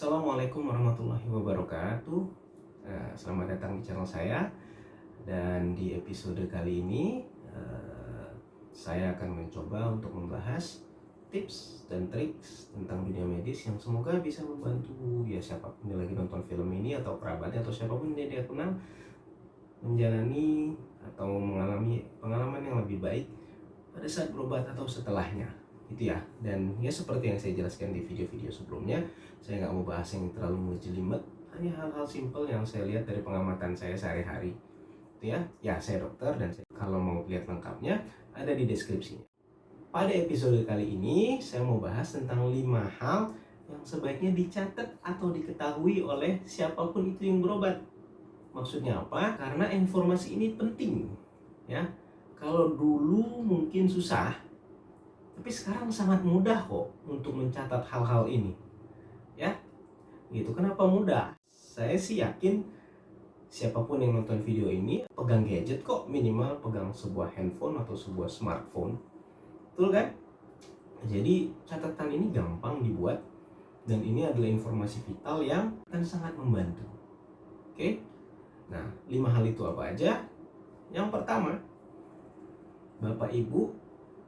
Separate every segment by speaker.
Speaker 1: Assalamualaikum warahmatullahi wabarakatuh. Selamat datang di channel saya. Dan di episode kali ini saya akan mencoba untuk membahas tips dan trik tentang dunia medis yang semoga bisa membantu ya siapapun yang lagi nonton film ini atau kerabatnya atau siapapun yang dia kenal menjalani atau mengalami pengalaman yang lebih baik pada saat berobat atau setelahnya gitu ya. Dan ya seperti yang saya jelaskan di video-video sebelumnya, saya nggak mau bahas yang terlalu menjelimet, hanya hal-hal simpel yang saya lihat dari pengamatan saya sehari-hari gitu ya. Saya dokter dan kalau mau lihat lengkapnya ada di deskripsinya. Pada episode kali ini saya mau bahas tentang 5 hal yang sebaiknya dicatat atau diketahui oleh siapapun itu yang berobat. Maksudnya apa? Karena informasi ini penting ya. Kalau dulu mungkin susah, tapi sekarang sangat mudah kok untuk mencatat hal-hal ini. Ya, gitu. Kenapa mudah? Saya sih yakin siapapun yang nonton video ini pegang gadget kok, minimal pegang sebuah handphone atau sebuah smartphone. Betul kan? Jadi catatan ini gampang dibuat dan ini adalah informasi vital yang akan sangat membantu. Oke? Nah, 5 hal itu apa aja? Yang pertama, Bapak Ibu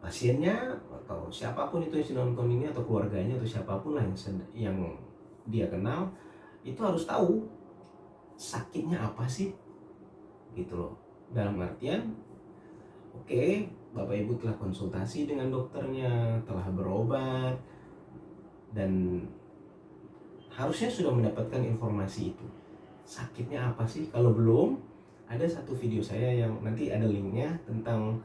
Speaker 1: pasiennya atau siapapun itu yang sedang nonton ini atau keluarganya atau siapapun lah yang dia kenal itu harus tahu sakitnya apa sih gitu loh. Dalam artian oke, Bapak Ibu telah konsultasi dengan dokternya, telah berobat dan harusnya sudah mendapatkan informasi itu. Sakitnya apa sih? Kalau belum, ada satu video saya yang nanti ada linknya tentang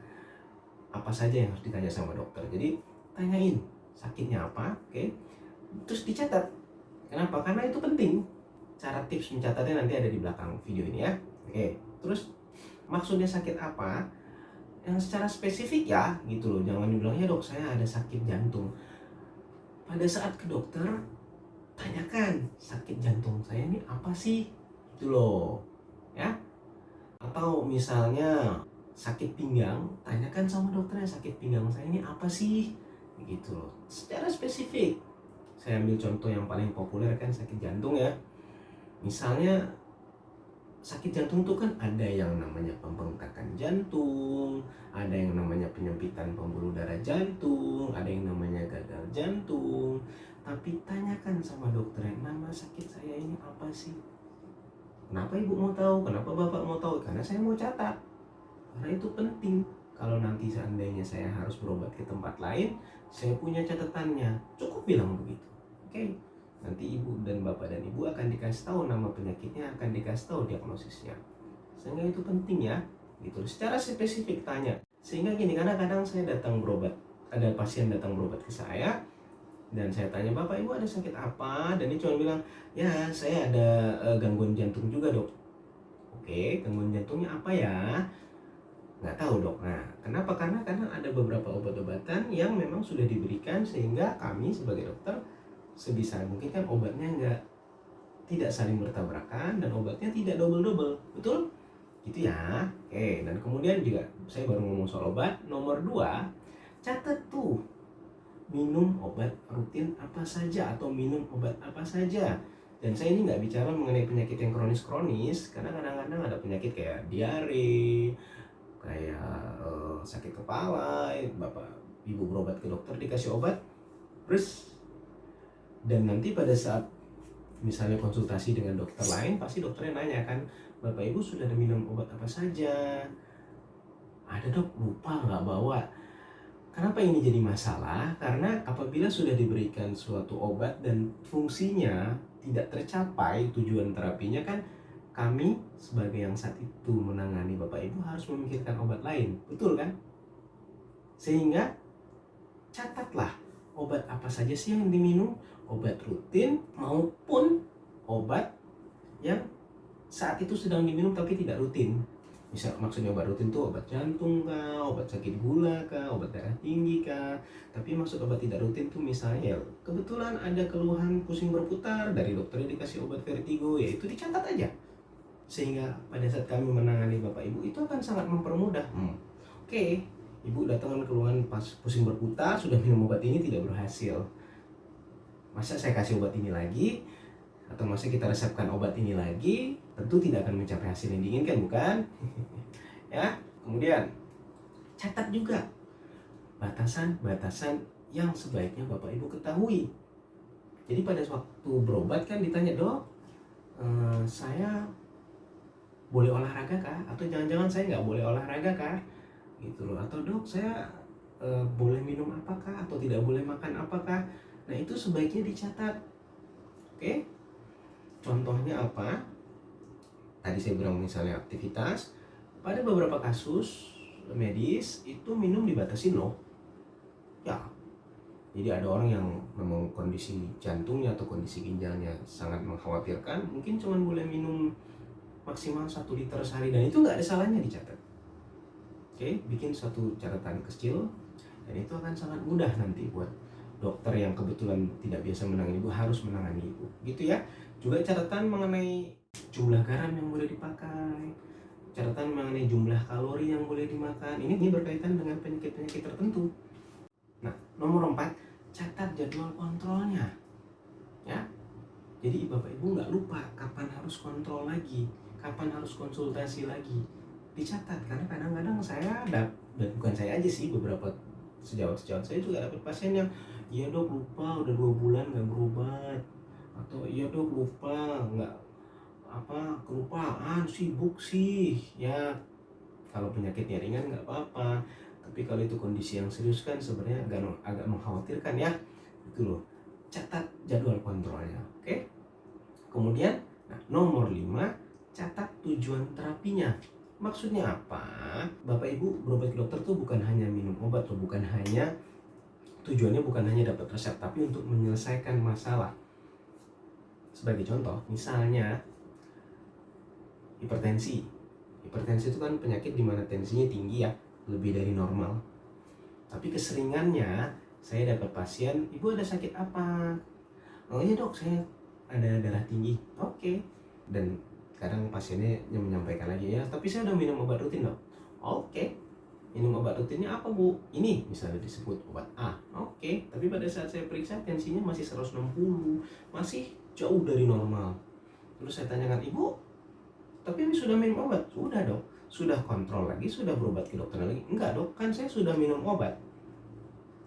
Speaker 1: apa saja yang harus ditanya sama dokter. Jadi tanyain sakitnya apa, oke? Terus dicatat. Kenapa? Karena itu penting. Cara tips mencatatnya nanti ada di belakang video ini ya. Oke. Terus maksudnya sakit apa? Yang secara spesifik ya, gitu loh. Jangan dibilang ya dok saya ada sakit jantung. Pada saat ke dokter, tanyakan sakit jantung saya ini apa sih, gitu loh, ya. Atau misalnya sakit pinggang, tanyakan sama dokternya sakit pinggang saya ini apa sih, gitu loh, secara spesifik. Saya ambil contoh yang paling populer kan sakit jantung ya. Misalnya sakit jantung itu kan ada yang namanya pembengkakan jantung, ada yang namanya penyempitan pembuluh darah jantung, ada yang namanya gagal jantung. Tapi tanyakan sama dokternya, nama sakit saya ini apa sih? Kenapa ibu mau tahu? Kenapa bapak mau tahu? Karena saya mau catat. Karena itu penting. Kalau nanti seandainya saya harus berobat ke tempat lain, saya punya catatannya. Cukup bilang begitu. Oke. Nanti ibu dan bapak dan ibu akan dikasih tahu nama penyakitnya, akan dikasih tahu diagnosisnya. Sehingga itu penting ya. Gitu. Secara spesifik tanya. Sehingga gini, karena kadang saya datang berobat, ada pasien datang berobat ke saya, dan saya tanya, bapak ibu ada sakit apa? Dan dia cuma bilang, ya saya ada gangguan jantung juga dok. Oke, gangguan jantungnya apa ya? Nggak tahu dok. Nah, kenapa? Karena ada beberapa obat-obatan yang memang sudah diberikan sehingga kami sebagai dokter sebisa mungkin kan obatnya tidak saling bertabrakan dan obatnya tidak double-double, betul? Gitu ya. Oke, dan kemudian juga saya baru ngomong soal obat. Nomor 2, catat tuh minum obat rutin apa saja atau minum obat apa saja. Dan saya ini nggak bicara mengenai penyakit yang kronis-kronis, karena kadang-kadang ada penyakit kayak diare, kayak sakit kepala, bapak ibu berobat ke dokter dikasih obat, terus dan nanti pada saat misalnya konsultasi dengan dokter lain, pasti dokternya nanya kan, bapak ibu sudah ada minum obat apa saja? Ada dok, lupa nggak bawa. Kenapa ini jadi masalah? Karena apabila sudah diberikan suatu obat dan fungsinya tidak tercapai tujuan terapinya kan, kami sebagai yang saat itu menangani bapak ibu harus memikirkan obat lain, betul kan? Sehingga catatlah obat apa saja sih yang diminum, obat rutin maupun obat yang saat itu sedang diminum tapi tidak rutin. Misal maksudnya obat rutin tuh obat jantung kah, obat sakit gula kah, obat darah tinggi kah. Tapi maksud obat tidak rutin tuh misalnya kebetulan ada keluhan pusing berputar, dari dokternya dikasih obat vertigo, ya itu dicatat aja. Sehingga pada saat kami menangani bapak ibu itu akan sangat mempermudah. Oke, ibu datang dengan keluhan pas pusing berputar, sudah minum obat ini tidak berhasil. Masa saya kasih obat ini lagi? Atau masih kita resepkan obat ini lagi, tentu tidak akan mencapai hasil yang diinginkan, bukan? Ya, kemudian catat juga batasan-batasan yang sebaiknya Bapak Ibu ketahui. Jadi pada waktu berobat kan ditanya, dok, saya boleh olahraga kah? Atau jangan-jangan saya nggak boleh olahraga kah? Gitu loh. Atau dok, saya boleh minum apakah? Atau tidak boleh makan apakah? Nah itu sebaiknya dicatat. Oke? Contohnya apa? Tadi saya bilang misalnya aktivitas. Pada beberapa kasus medis itu minum dibatasi loh. Ya, jadi ada orang yang memang kondisi jantungnya atau kondisi ginjalnya sangat mengkhawatirkan, mungkin cuma boleh minum maksimal 1 liter sehari, dan itu nggak ada salahnya dicatat. Oke, bikin satu catatan kecil, dan itu akan sangat mudah nanti buat dokter yang kebetulan tidak biasa menangani ibu harus menangani ibu, gitu ya. Juga catatan mengenai jumlah garam yang boleh dipakai, catatan mengenai jumlah kalori yang boleh dimakan. Ini berkaitan dengan penyakit-penyakit tertentu. Nah, nomor 4, catat jadwal kontrolnya. Ya, jadi Bapak Ibu nggak lupa kapan harus kontrol lagi, kapan harus konsultasi lagi. Dicatat, karena kadang-kadang saya dan bukan saya aja sih, beberapa sejawat saya juga dapat pasien yang, iya dok lupa udah 2 bulan nggak berobat, atau iya dok lupa nggak kelupaan, sibuk sih. Ya kalau penyakitnya ringan nggak apa-apa, tapi kalau itu kondisi yang serius kan sebenarnya agak mengkhawatirkan ya. Itu loh, catat jadwal kontrolnya. Oke. Kemudian nomor 5, catat tujuan terapinya. Maksudnya apa? Bapak Ibu berobat ke dokter tuh bukan hanya minum obat tuh, bukan hanya tujuannya bukan hanya dapat resep, tapi untuk menyelesaikan masalah. Sebagai contoh, misalnya hipertensi. Hipertensi itu kan penyakit di mana tensinya tinggi ya, lebih dari normal. Tapi keseringannya saya dapat pasien, ibu ada sakit apa? Oh iya dok, saya ada darah tinggi. Oke. Dan kadang pasiennya menyampaikan lagi, ya tapi saya udah minum obat rutin dok. Oke. Minum obat rutinnya apa bu? Ini misalnya disebut obat A. Oke. Tapi pada saat saya periksa tensinya masih 160, masih jauh dari normal. Terus saya tanyakan, ibu tapi ini sudah minum obat? Sudah dok. Sudah kontrol lagi, sudah berobat ke dokter lagi? Enggak dok, kan saya sudah minum obat.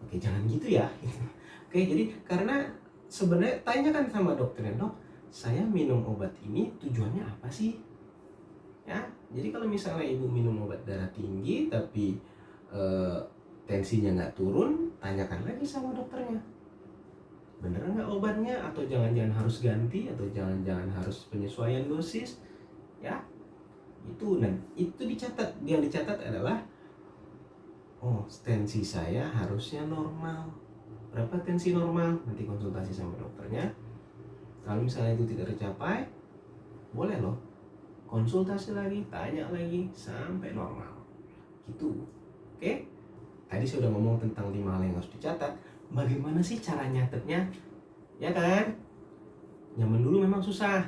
Speaker 1: Oke, jangan gitu ya. Oke, jadi karena sebenarnya tanyakan sama dokternya, dok, saya minum obat ini tujuannya apa sih? Ya, jadi kalau misalnya ibu minum obat darah tinggi tapi tensinya nggak turun, tanyakan lagi sama dokternya. Bener nggak obatnya? Atau jangan-jangan harus ganti? Atau jangan-jangan harus penyesuaian dosis? Ya, itu dicatat. Yang dicatat adalah, oh tensi saya harusnya normal. Berapa tensi normal? Nanti konsultasi sama dokternya. Kalau misalnya itu tidak tercapai, boleh loh konsultasi lagi, tanya lagi sampai normal. Gitu. Oke? Tadi saya udah ngomong tentang 5 hal yang harus dicatat. Bagaimana sih cara nyatetnya? Ya kan? Zaman dulu memang susah,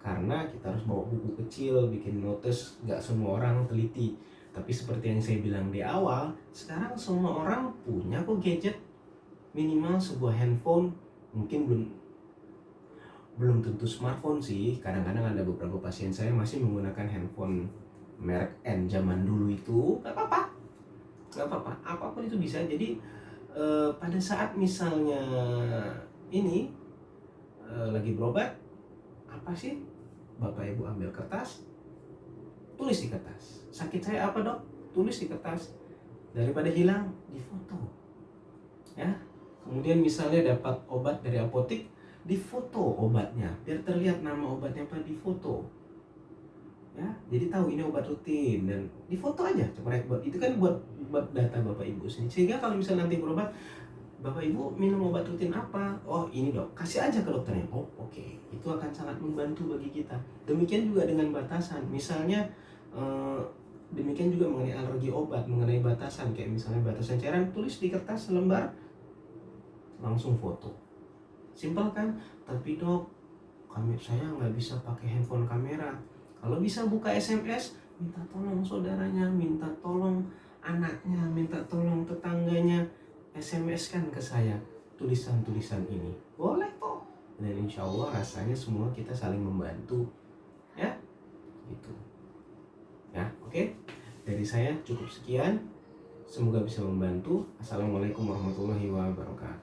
Speaker 1: karena kita harus bawa buku kecil, bikin notes. Gak semua orang teliti. Tapi seperti yang saya bilang di awal, sekarang semua orang punya kok gadget. Minimal sebuah handphone. Mungkin belum tentu smartphone sih. Kadang-kadang ada beberapa pasien saya masih menggunakan handphone merek N zaman dulu itu. Gak apa-apa, apapun itu bisa. Jadi pada saat misalnya ini lagi berobat, apa sih, Bapak Ibu ambil kertas, tulis di kertas. Sakit saya apa dok? Tulis di kertas. Daripada hilang, difoto. Ya. Kemudian misalnya dapat obat dari apotik, difoto obatnya, biar terlihat nama obatnya apa, difoto. Ya, jadi tahu ini obat rutin, dan difoto aja, cepat buat itu kan buat data Bapak Ibu sini. Sehingga kalau misalnya nanti berobat, Bapak Ibu minum obat rutin apa? Oh ini dok, kasih aja ke dokternya. Oh oke. Itu akan sangat membantu bagi kita. Demikian juga dengan batasan. Misalnya demikian juga mengenai alergi obat, mengenai batasan. Kayak misalnya batasan cairan, tulis di kertas selembar, langsung foto. Simpel kan? Tapi dok, saya nggak bisa pakai handphone kamera. Kalau bisa buka SMS, minta tolong saudaranya, minta tolong anaknya, minta tolong tetangganya, SMS kan ke saya tulisan-tulisan ini. Boleh kok. dan insya Allah rasanya semua kita saling membantu ya, gitu ya. Oke, dari saya cukup sekian, semoga bisa membantu. Assalamualaikum warahmatullahi wabarakatuh.